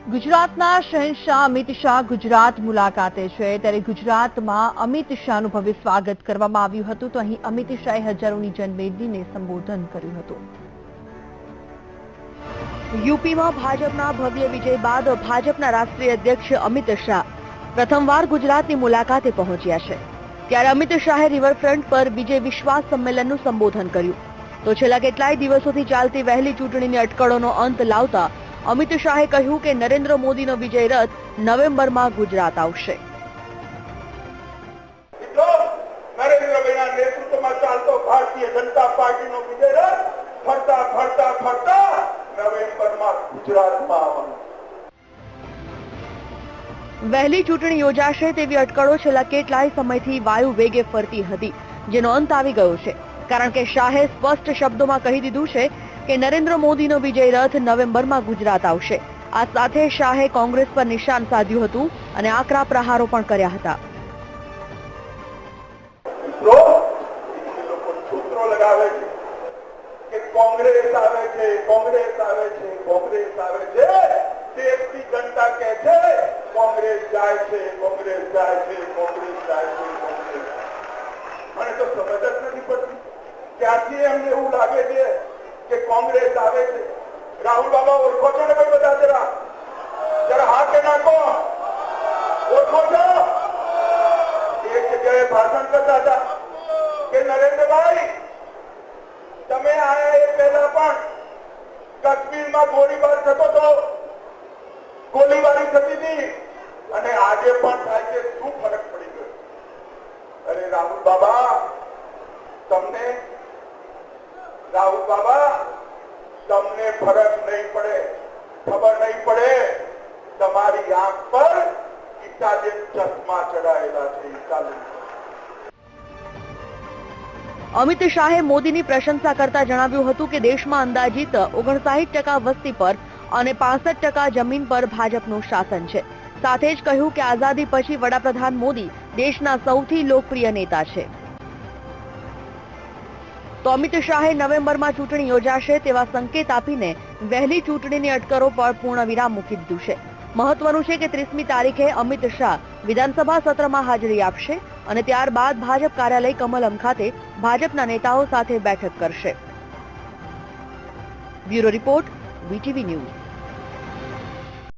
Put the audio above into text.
ગુજરાતના શહેનશાહ અમિત શાહ ગુજરાત મુલાકાતે છે ત્યારે ગુજરાતમાં અમિત શાહનું ભવ્ય સ્વાગત કરવામાં આવ્યું હતું તો અહીં અમિત શાહે હજારોની જનમેદનીને સંબોધન કર્યું હતું। યુપીમાં ભાજપના ભવ્ય વિજય બાદ ભાજપના રાષ્ટ્રીય અધ્યક્ષ અમિત શાહ પ્રથમવાર ગુજરાતની મુલાકાતે પહોંચ્યા છે ત્યારે અમિત શાહે રિવરફ્રન્ટ પર વિજય વિશ્વાસ સંમેલનનું સંબોધન કર્યું તો છેલ્લા કેટલાય દિવસોથી ચાલતી વહેલી ચૂંટણીની અટકળોનો અંત લાવતા અમિત શાહે કહ્યું કે નરેન્દ્ર મોદીનો વિજય રથ નવેમ્બરમાં ગુજરાત આવશે। નરેન્દ્રભાઈના નેતૃત્વમાં ચાલતો ભારતીય જનતા પાર્ટીનો વિજય રથ ફરતા ફરતા ફરતા નવેમ્બરમાં ગુજરાતમાં આવવાનો। વહેલી ચૂંટણી યોજાશે તેવી અટકળો છેલ્લા કેટલાય સમયથી વાયુ વેગે ફરતી હતી જેનો અંત આવી ગયો છે કારણ કે શાહે સ્પષ્ટ શબ્દોમાં કહી દીધું છે કે નરેન્દ્ર મોદીનો વિજય રથ નવેમ્બરમાં ગુજરાત આવશે। આ સાથે શાહે કોંગ્રેસ પર નિશાન સાધ્યું હતું અને આકરા પ્રહારો પણ કર્યા હતા। સૂત્રો લગાવે છે કે કોંગ્રેસ આવે છે, કોંગ્રેસ આવે છે, કોંગ્રેસ આવે છે, દેશની જનતા કહે છે કોંગ્રેસ જાય છે, કોંગ્રેસ જાય છે, કોંગ્રેસ જાય છે, કોંગ્રેસ। મને તો સમજ જ નથી પડતી ત્યાંથી એમને એવું લાગે છે કે કોંગ્રેસ આવે છે। રાહુલ બાબા ઓળખો છો ને ભાઈ બધા જરા હાથ નાખો, ઓળખો છો? એક જગ્યાએ ભાષણ કરતા હતા કે નરેન્દ્રભાઈ તમે આયા એ પહેલા પણ કાશ્મીરમાં ગોળીબાર થતો હતો, ગોળીબારી થતી હતી અને આજે પણ થાય છે, શું ફરક પડી ગયો? અરે રાહુલ બાબા તમને ફરક નહીં પડે, ખબર નહીં પડે તમારી આંખ પર ઇટાલિયન ચશ્મા ચડાયેલા છે, ઇટાલિયન। અમિત શાહે મોદીની પ્રશંસા કરતા જણાવ્યું હતું કે દેશમાં અંદાજિત 59% વસ્તી પર અને 65% જમીન પર ભાજપનું શાસન છે। સાથે જ કહ્યું કે આઝાદી પછી વડાપ્રધાન મોદી દેશના સૌથી લોકપ્રિય નેતા છે। તો અમિત શાહે નવેમ્બરમાં ચૂંટણી યોજાશે તેવા સંકેત આપીને વહેલી ચૂંટણીની અટકળો પર પૂર્ણ વિરામ મૂકી દીધું છે। મહત્વનું છે કે 30મી તારીખે અમિત શાહ વિધાનસભા સત્રમાં હાજરી આપશે અને ત્યારબાદ ભાજપ કાર્યાલય કમલમ ખાતે ભાજપના નેતાઓ સાથે બેઠક કરશે। Bureau report, VTV news.